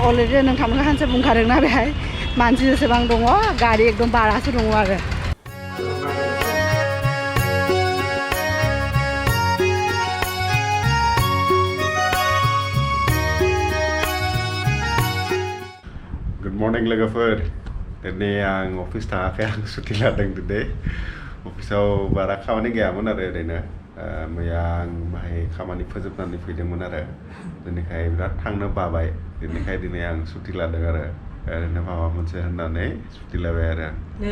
Already नोंथांमोनखौ हानसे बुंखादोंना बेहाय मानसि जेसेबां दङ गारि एकदम बारासो दङ आरो Good morning लोगोफोर दिनै आं अफिस थाङाखै आं सुटि लादों दिनै अफिसाव बारा खामानि गैयामोन आरो ओरैनो मैया आं बाहाय खामानि फोजोबनानै फैदोंमोन आरो दिनैखाय बिराद थांनो बाबाय दिनैखाय दिनै आं सुटि लादों आरो ओरैनो माबा मोनसे होननानै सुटि लाबाय आरो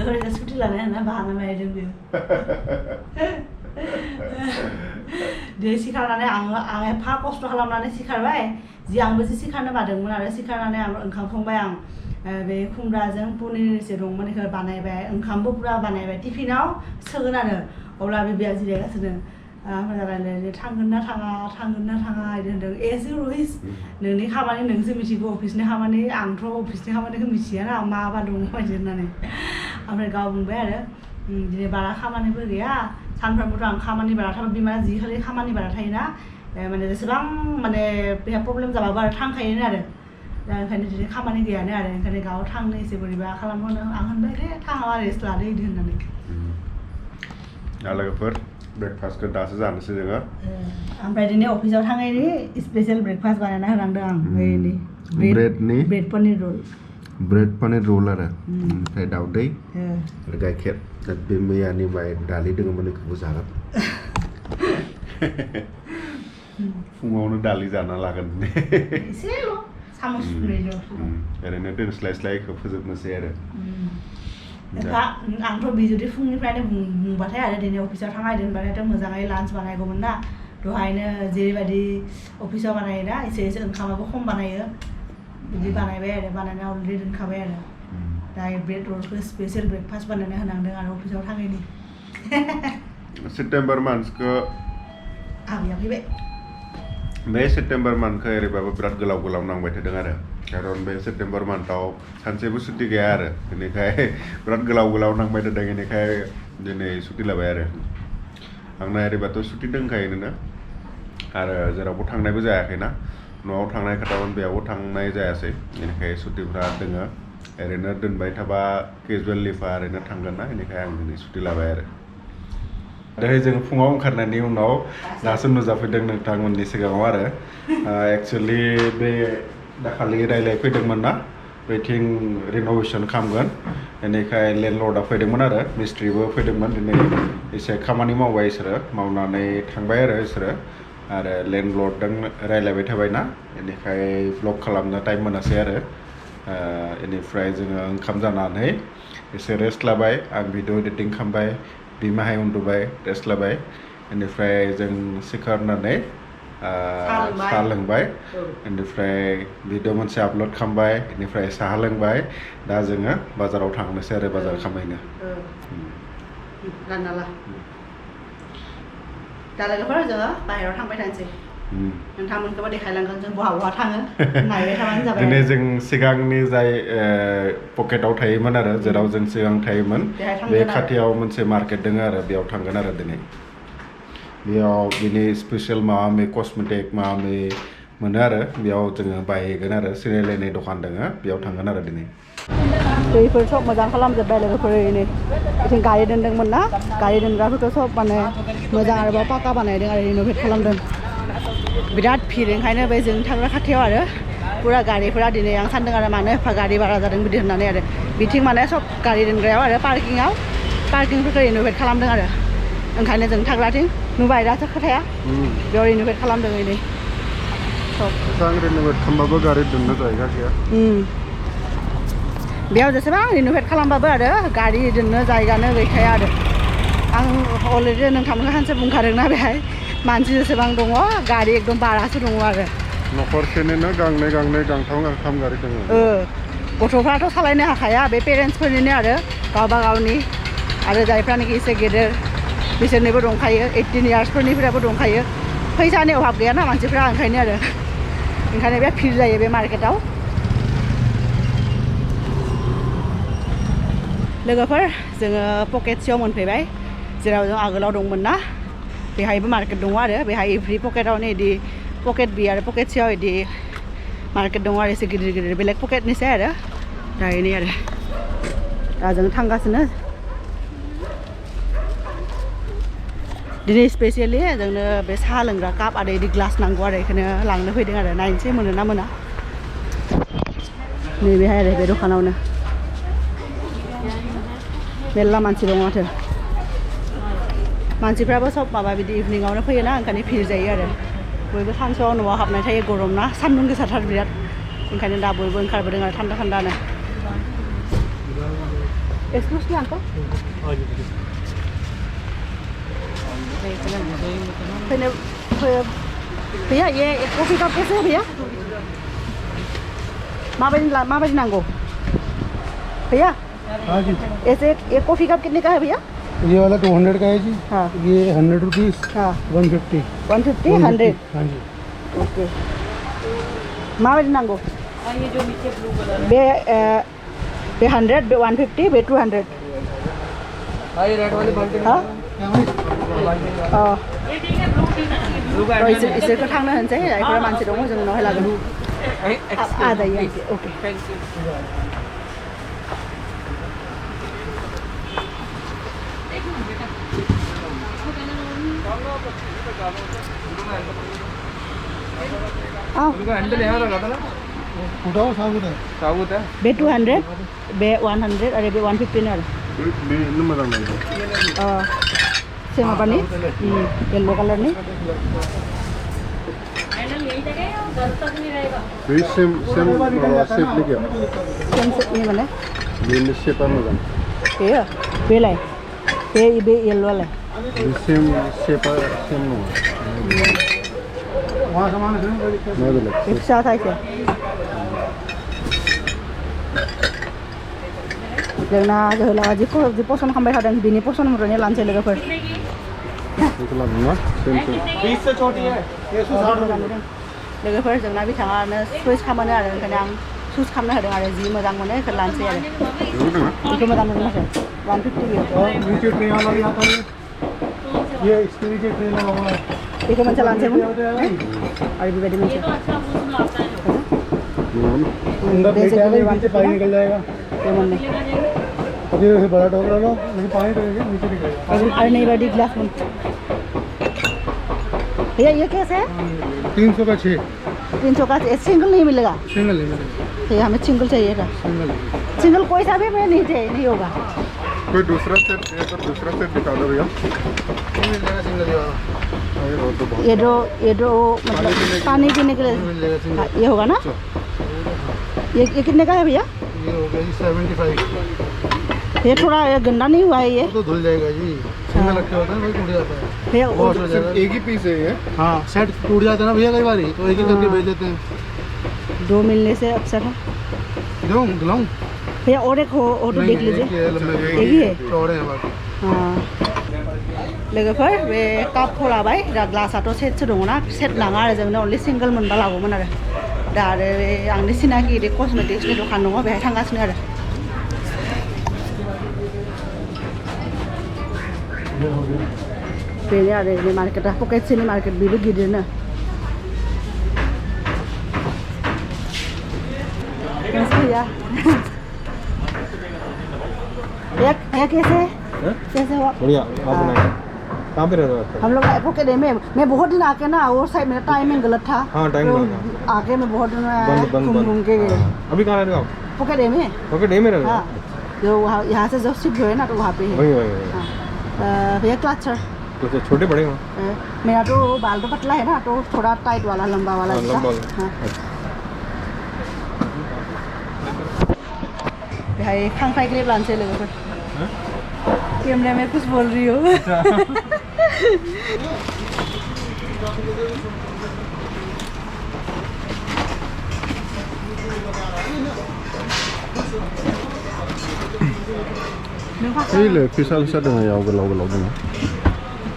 ओरैनो सुटि लानाय होनना बाहाना मारिदों बेयो दिनै सिखारनानै आं एफा खस्थ' खालामनानै सिखारबाय जि आंबो जि सिखारनो बादोंमोन आरो सिखारनानै आं ओंखाम संबाय आं बे खुमब्राजों पनिर जे दंमोन बेखौ बानायबाय ओंखामबो पुरा बानायबाय टिफिनाव सोगोन आरो अब्ला बेबिया जिरायगासिनो ओमफ्राय थांगोन ना थाङा बिदि होनदों एसे रहिस नोंनि खामानि नोंसो मिथिगौ अफिसनि खामानि आंथ' अफिसनि खामानिखौ मिथियाना माबा दङ बायदि होननानै ओमफ्राय गाव बुंबाय आरो दिनै बारा खामानिबो गैया सानफ्रोमबोथ' आं खामानि बारा थाबा बिमाया जि खालि खामानि बारा थायोना माने जेसेबां माने बेहा प्रब्लेम जाबाबो आरो थांखायोनो आरो दा ओंखायनो दिनै खामानि गैयानो आरो ओंखायनो गाव थांनो एसे बोरैबा खालामनो आं होनबाय दे थाङा रेस्ट लादो बिदि होननानै लोगोफोर ब्रेकफास्टखौ दासो जानोसै जोङो ओमफ्राय दिनै अफिसाव थांनायनि स्पेसियेल ब्रेकफास्ट बानायना होनांदों आं ब्रेड पनिर रल आरो ओमफ्राय दाउदै आरो गाइखेर बे मैयानि बाय दालि दङमोन बेखौबो जागोन फुङावनो दालि जाना लागोन एसेल' सामस ओरैनो दोनस्लायस्लायखौ फोजोबनोसै आरो आंथ' बे जुदि फुंनिफ्रायनो बुंबाथाय आरो दिनै अफिसाव थांनायदों होनबाथाय मोजाङै लान्च बानायगौमोन ना दहायनो जेरैबायदि अफिसाव बानायोना एसे ओंखामाबो खम बानायो बिदि बानायबाय आरो बानायना अलरेडि दोनखाबाय आरो दा ब्रेड रलखौ स्पेसियेल ब्रेकफास्ट बानायना होनांदों आरो अफिसाव थाङैनि सेप्टेम्बर मान्थखौ आबैया फैबाय बे सेप्टेम्बर मान्थखौ ओरैबाबो बिराद गोलाव नांबाय थादों आरो खारन बे सेप्टेम्बर मान्थआव सानसेबो सुटि गैया आरो बेनिखाय बिराद गोलाव नांबाय थादों बेनिखाय दिनै सुटि लाबाय आरो आंना ओरैबाथ' सुटि दंखायोनो आरो जेरावबो थांनायबो जायाखैना न'आव थांनाय खोथामोन बेयावबो थांनाय जायासै बेनिखाय सुटिफ्रा दोङो ओरैनो दोनबाय थाबा केजुवेल लिभआ ओरैनो थांगोन ना बेनिखाय आं दिनै सुटि लाबाय आरो दाहाय जों फुङाव ओंखारनायनि उनाव दासो नुजाफैदों नोंथांमोननि सिगाङाव आरो एक्सुवेलि बे दाखालि रायज्लायफैदोंमोन ना बेथिं रिन'भेसन खालामगोन बेनिखाय लेन्डलर्डआ फैदोंमन आरो मिस्ट्रिबो फैदोंमोन दिनै एसे खामानि मावबाय इसोरो मावनानै थांबाय आरो इसोरो आरो लेन्डलर्डजों रायज्लायबाय थाबायना बेनिखाय ब्लग खालामनो टाइम मोनासै आरो बेनिफ्राय जोङो ओंखाम जानानै एसे रेस्ट लाबाय आं भिडिअ एडिटिं खालामबाय बिमाहाय उन्दुबाय रेस्ट लाबाय बेनिफ्राय जों सिखारनानै साहा लोंबाय बेनिफ्राय भिडिअ मोनसे आपल'ड खालामबाय बेनिफ्राय साहा लोंबाय दा जोङो बाजाराव थांनोसै आरो बाजार खालामहैनो दा लोगोफोर जोङो बाहेरायाव थांबाय थानोसै नोंथांमोनखौबो देखायलांगोन जों बहा थाङो नायबाय थाबानो जाबाय दिनै जों सिगांनि जाय पकेटाव थायोमोन आरो जेराव जों सिगां थायोमोन बे खाथियाव मोनसे मार्केट दङ आरो बेयाव थांगोन आरो दिनै बेयाव बिनि स्पेसियेल माबा माबि कस्मेटिक माबा माबि मोनो आरो बेयाव जोङो बायहैगोन आरो सिनायलायनाय दखान दङ बेयाव थांगोन आरो दिनै दैफोर सब मोजां खालामजोब्बाय लोगोफोर ओरैनो बिथिं गारि दोनदोंमोन ना गारि दोनग्राफोरखौ सब माने मोजां आरोबाव पाका बानायदों आरो रिन'भेट खालामदों बिराद भिर ओंखायनो बे जों थाग्रा खाथियाव आरो पुरा गारिफोरा दिनै आं सानदों आरो मानो एफा गारि बारा जादों बिदि होननानै आरो बिथिं माने सब गारि दोनग्रायाव आरो पार्किंफोरखौ रिन'भेट खालामदों आरो ओंखायनो जों थाग्राथिं नुबाय दासो खोथाया बेयाव रिन'भेट खालामदों ओरै सब रिन'भेट खालामबाबो गारि दोननो जायगा गैया बेयाव जेसेबां रिन'भेट खालामबाबो आरो गारि दोननो जायगानो गैखाया आरो आं अलरेडि नोंथांमोनखौ हानसे बुंखादोंना बेहाय मानसि जेसेबां दङ गारि एकदम बारासो दङ आरो न'खरसेनिनो गांनै गांथाम गारि दङ गथ'फ्राथ' सालायनो हाखाया बे पेरेन्टसफोरनिनो आरो गावबा गावनि आरो जायफ्रानोखि एसे गेदेर बिसोरनिबो दंखायो 18 इयार्सफोरनिफ्राबो दंखायो फैसानि अभाब गैयाना मानसिफ्रा ओंखायनो बे भिर जायो बे मार्केटाव लोगोफोर जोङो पकेट सियाव मोनफैबाय जेराव जों आगोलाव दंमोन ना बेहायबो मार्केट दङ आरो बेहाय एभ्रि पकेटावनो इदि पकेट बि आरो पकेट सियाव इदि मार्केट दङ आरो एसे गिदिर गिदिर बेलेग पकेटनिसै आरो दा इनि आरो दा जों थांगासिनो दिनै स्पेसियेलि जोंनो बे साहा लोंग्रा काप आरो इदि ग्लास नांगौ आरो बेखौनो लांनो फैदों आरो नायनोसै मोनो ना मोना नैबेहाय आरो बे दखानावनो मेरला मानसि दङ माथो मानसिफ्राबो सब माबा बिदि इभिनिंआवनो फैयोना ओंखायनो भिर जायो आरो बयबो सानसुआव न'आव हाबनाय थायो गरम ना सान्दुं गोसाथार बिराद ओंखायनो दा बयबो ओंखारबोदों आरो थान्दा थान्दानो एक्सक्यूज मी अंकल भैया ये कॉफी कप कैसे है भैया माबायदि नांगौ भैया हाँ जी ऐसे एक कॉफी कप कितने का है भैया ये वाला 200 का है जी हाँ ये 100 रुपीस हाँ 150 150 100 हाँ जी ओके माबायदि नांगौ ये जो नीचे ब्लू कलर बे 100 बे 150 बे 200 है ये रेड वाली बाल्टी हाँ ये ठीक है ब्लू का इसोरखौ थांनो होनसै जायफोरा मानसि दङ जों उनावहाय लागोन जायो ओके थैंक यू हैंडल यहाँ लगा था ना उठाओ साबुत है साबुत है बे 200 बे 100 आरो बे 150 आरो बेनो मोजां नांगौ से माबानि येल्लो कलरनि हैंडल यही जगह घर तक नहीं रहेगा बे सेम माबा सेपनि गैया सेम सेपनि माने बेनि सेपा मोजां बेयो बेलाय बे येल्लोलाय बे सेम सेपा सेम नङा वहाँ सामान है मा बेलेग बे फिसा थाइसे जोंना जोहोलावा जि पसन्द खालामबाय थादों बिनि पसन्द मथैनो लानोसै लोगोफोर बेखौ लादों ना सेम सेम 20 से छोटी है ये 160 लोगोफोर जोंना बिथाङानो चुइस खालामो आरो ओंखायनो आं चुइस खालामनो होदों आरो जि मोजां मोनो बेखौ लानोसै आरो बेखौ मोजां मोनो माथो 150 बेयो और नीचे ट्रे वाला भी आता है ये इसके नीचे ट्रे लगा हुआ है बेखौ मोनसे लानोसै मोन आरो बेबायदि मोनसे अंदर प्लेट है नीचे पानी निकल जाएगा बे मोननै अभी वैसे बड़ा टोकरा लो लेकिन पानी रहेगा नीचे निकलेगा आरो नैबायदि ग्लास मोन भैया ये कैसे है 300 का 6 300 का सिंगल नहीं मिलेगा सिंगल नहीं मिलेगा भैया हमें सिंगल चाहिए था सिंगल कोई सा भी मैं नहीं चाहिए नहीं होगा कोई दूसरा सेट है तो दूसरा सेट दिखा दो भैया मिल जाएगा सिंगल ये दो मतलब पानी पीने के लिए मिल जाएगा सिंगल हाँ, ये होगा ना ये कितने का है भैया ये हो गया जी 75 ये थोड़ा ये गंदा नहीं हुआ है ये वो तो धुल जाएगा जी सिंगल रखे होता है वही टूट जाता है भैया वॉश हो जाएगा एक ही पीस है ये हाँ सेट टूट जाता है ना भैया कई बार तो एक ही करके भेज देते हैं दो मिलने से अक्सर है दिलाऊं भैया और एक हो तो देख लीजिए एक एक ही है चौड़े हैं बाकी हाँ लोगोफोर बे कापखौ लाबाय दा ग्लासाथ' सेटसो दङ ना सेट नाङा आरो जोंनो अनलि सिंगल मोनबा लागौमोन आरो दा आरो बे आंनि सिनाखि बे कस्मेटिक्सनि दखान दङ बेहाय थांगासिनो आरो बेनो आरो बे मार्केटा पकेटसेनि मार्केट बेबो गिदिरनो भैया भैया कैसे कैसे हुआ बढ़िया आप बनाए कहाँ पे रह रहे हो हम लोग पॉकेट में मैं बहुत दिन आके ना वो साइड मेरा टाइमिंग गलत था हाँ टाइम तो लगा आके मैं बहुत दिन बंद घूम के गए अभी कहाँ रह रहे हो आप पॉकेट में पॉकेट ए में रह रहे हाँ हो जो वहाँ यहाँ से जो शिफ्ट हुए ना तो वहाँ पे है वही हाँ भैया क्लास सर तो छोटे बड़े हो मेरा तो बाल तो पतला है ना तो थोड़ा टाइट वाला लंबा वाला हाँ, जैसा। लंबा वाला। हाँ भाई खांखाई के लिए लानसे लोगोफोर कैमरे में कुछ बोल रही हो यही ले फिसा फिसा दङ याव गोलाव गोलाव दङ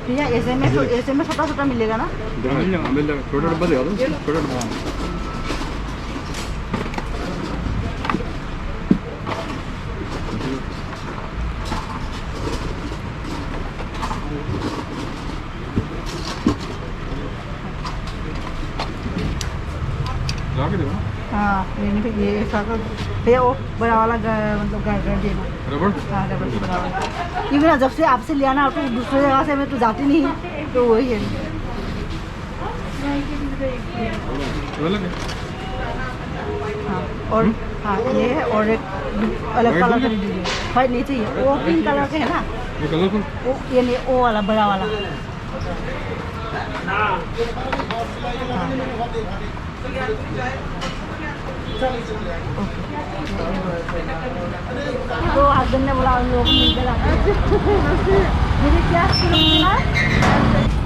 भैया ऐसे में छोटा छोटा मिलेगा ना मिल जाएगा छोटा डब्बा दिखा दो छोटा डब्बा ini pergi saka Biyao berawal मतलब घर दे रबड़ हाँ डबल बराबर क्योंकि ना जब से आपसे लिया ना तो दूसरे जगह से मैं तो जाती नहीं तो वही है अलग है हाँ और हाँ ये है और एक अलग कलर का दीजिए व्हाइट नहीं चाहिए वो पिंक कलर के है ना ये कलरफुल वो ये नहीं वो वाला बड़ा वाला तो हस्बैंड ने बोला लोग मिलकर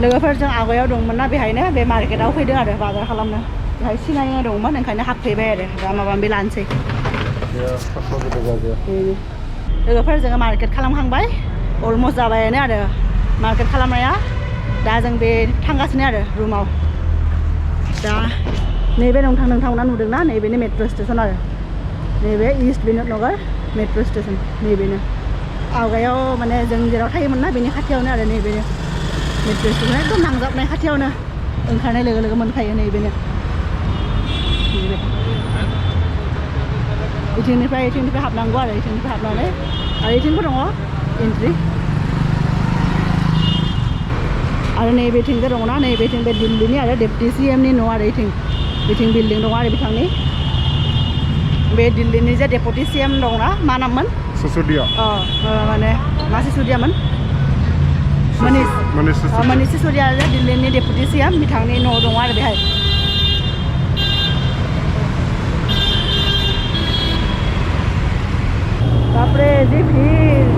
लोगोफोरजों आगोयाव दंमोन ना बेहायनो बे मार्केटाव फैदों आरो बाजार खालामनो बेहाय सिनायनाय दंमोन ओंखायनो हाबफैबाय आरो दा माबा माबि लानोसै लोगोफोरजों मार्केट खालामखांबाय अलमस्ट जाबायानो आरो मार्केट खालामनाया दा जों बे थांगासिनो आरो रुमाव दा नैबे नोंथांमोना नुदोंना नैबेनो मेट्र' स्टेसन आरो नैबे इस्ट बिनोद नगर मेट्र' स्टेसन नैबेनो आवगायाव माने जों जेराव थायोमोन ना बेनि खाथियावनो आरो नैबेनो मेट्र' स्टेसन एकदम नांजाबनाय खाथियावनो ओंखारनाय लोगो लोगो मोनखायो नैबेनो इथिंनिफ्राय हाबनांगौ आरो इथिंनिफ्राय हाबनानै आरो इथिंबो दङ एन्ट्रि आरो नैबेथिंबो दङना नैबेथिं बे दिल्लीनि आरो डेप्टि CMनि न' आरो बिथिं बिल्डिं दङ आरो बिथांनि बे दिल्लीनि जे डेप्टि CM दंना मा नाममोन सिसोदिया माने मा सिसोदियामोन मनीष सिसोदिया आरो दिल्लीनि डेप्टि CM बिथांनि न' दङ आरो बेहाय बापरे जी भीड़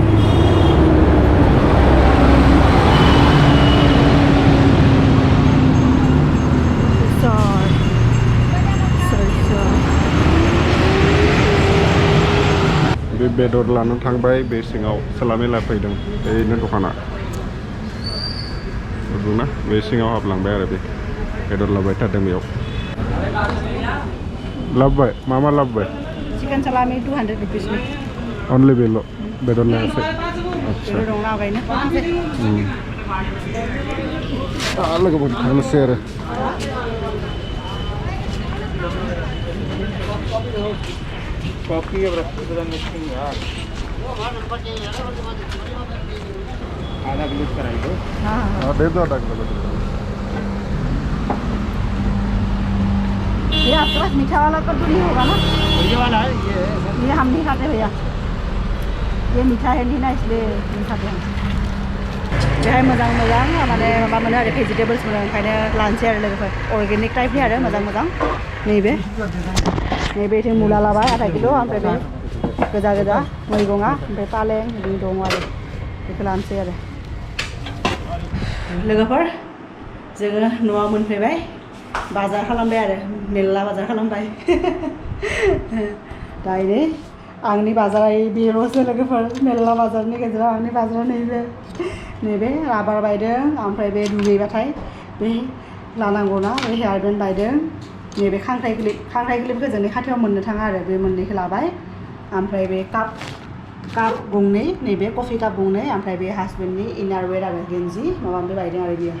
बे बेदर लानो थांबाय बे सिङाव सालामेला फैदों बेनो दखाना नुदोंना बे सिङाव हाबलांबाय आरो बे बेदर लाबाय थादों बेयाव लाबोबाय मा लाबोबाय चिकेन सालामि 200 रुपिसनि अनलि बेल' बेदर लायासै आच्छा दं लागायनो लोगोफोर थांनोसै आरो कॉफी है मिक्सिंग यार आधा ग्लूज कराई दो हाँ दे दो आधा किलो ये आपके पास मीठा वाला कद्दू नहीं होगा ना ये वाला है ये हम नहीं खाते भैया ये मीठा है नहीं ना इसलिए नहीं खाते हम बेहाय मोजां माने माबा मोनो आरो भेजिटेबल्स मोनो ओंखायनो लानोसै आरो लोगोफोर अर्गेनिक टाइपनि आरो मोजां नैबेथिं मुला लाबाय आधा किल' ओमफ्राय बे गोजा मैगङा ओमफ्राय पालें बिदि दङ आरो बेखौ लानोसै आरो लोगोफोर जोङो न'आव मोनफैबाय बाजार खालामबाय आरो मेल्ला बाजार खालामबाय दायो आंनि बाजारा बेल'सो लोगोफोर मेल्ला बाजारनि गेजेराव आंनि बाजारा नैबे राबार बायदों ओमफ्राय बे दुगैबाथाय बे लानांगौना बे हेयार बेन्ड बायदों नैबे खांख्राइ क्लिपखौ जोंनि खाथियाव मोननो थाङा आरो बे मोननैखौ लाबाय ओमफ्राय बे काप गंनै नैबे कफि काप गंनै ओमफ्राय बे हासबेन्डनि इनारवेर आरो गेन्जि माबा माबि बायदों आरो बियो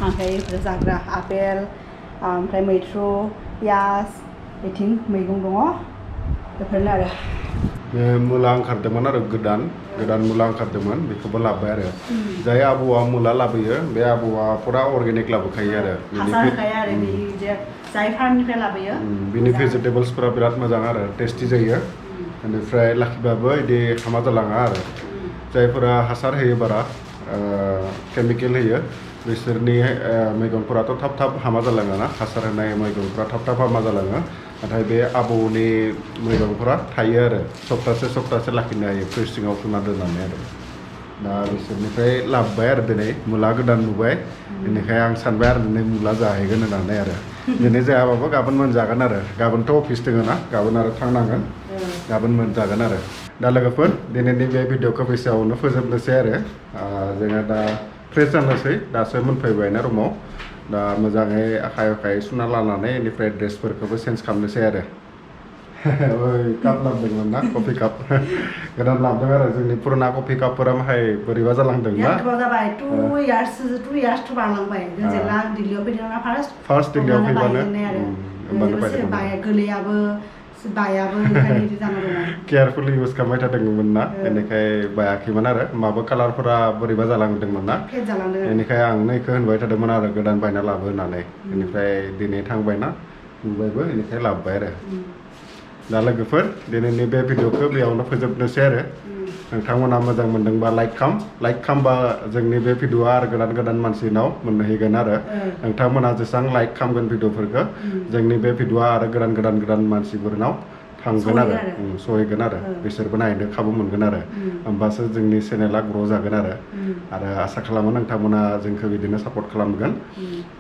ओमफ्राय जाग्रा आपेल ओमफ्राय मैथ्रु पियाज बिथिं मैगं दङ बेफोरनो आरो मुला ओंखारदोंमोन आरो गोदान मुला ओंखारदोंमोन बेखौबो लाबोबाय आरो जाय आबौआ मुला लाबोयो बे आबौआ फुरा अर्गेनिक लाबोखायो आरो जाय फार्मनिफ्राय लाबोयो बिनि भेजिटेबल्सफोरा बिराद मोजां आरो टेस्टि जायो बेनिफ्राय लाखिबाबो बिदि हामा जालाङा आरो जायफोरा हासार होयो बारा केमिकेल होयो बिसोरनि मैगंफोराथ' थाब हामा जालाङो ना हासार होनाय मैगंफोरा थाब हामा जालाङो नाथाय बे आबौनि मैगंफोरा थायो आरो सप्तासे लाखिनो हायो फ्रिज सिङाव सोना दोननानै आरो दा बिसोरनिफ्राय लाबोबाय आरो दिनै मुला गोदान नुबाय बेनिखायनो आं सानबाय आरो दिनै मुला जाहैगोन होननानै आरो दिनै जायाबाबो गाबोन मोनजागोन आरो गाबोनथ' अफिस दङ ना गाबोन आरो थांनांगोन गाबोन मोनजागोन आरो दा लोगोफोर दिनैनि बे भिडिअखौ बेसेयावनो फोजोबनोसै आरो जोङो दा फ्रेस जानोसै दासो मोनफैबायना रुमाव दा मोजाङै आखाइ सुना लानानै बेनिफ्राय ड्रेसफोरखौबो चेन्ज खालामनोसै आरो ओइ काप लाबोदोंमोन ना कफि काप गोदान लाबोदों आरो जोंनि पुराना कफि कापफोरा माहाय बोरैबा जालांदों ना जाबाय 2 इयार्स बारलांबाय जों जेब्ला दिल्लीयाव फैदोंना फार्स्ट दिल्लीयाव फैबानो होमबानो बायदोंमोन बाया गोलैयाबो बायाबो ओंखायनो बिदि जाना दङ केयारफुलि इउज खालामबाय थादोंमोन ना बेनिखाय बायाखैमोन आरो माबा कालारफोरा बोरैबा जालांदोंमोन ना फेद जालांदों बेनिखाय आंनो इखौ होनबाय थादोंमोन आरो गोदान बायना लाबो होननानै बेनिफ्राय दिनै थांबायना नुबायबो बेनिखाय लाबोबाय आरो दा लोगोफोर दिनैनि बे भिडिअखौ बेयावनो फोजोबनोसै आरो नोंथांमोना मोजां मोनदोंबा लाइक खालामबा जोंनि बे भिडिअआ आरो गोदान मानसिनाव मोनहैगोन आरो नोंथांमोना जेसेबां लाइक खालामगोन भिडिअफोरखौ जोंनि बे भिडिअआ आरो गोदान मानसिफोरनाव थांगोन आरो सहैगोन आरो बिसोरबो नायनो खाबु मोनगोन आरो होमबासो जोंनि चेनेला ग्र' जागोन आरो आसा खालामो नोंथांमोना जोंखौ बिदिनो सापर्ट खालामगोन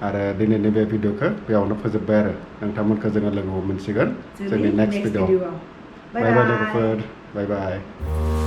आरो दिनैनि बे भिडिअखौ बेयावनो फोजोबबाय आरो नोंथांमोनखौ जोङो लोगो मोनसिगोन जोंनि नेक्स्ट भिडिअ बाय बाय लोगोफोर बाय बाय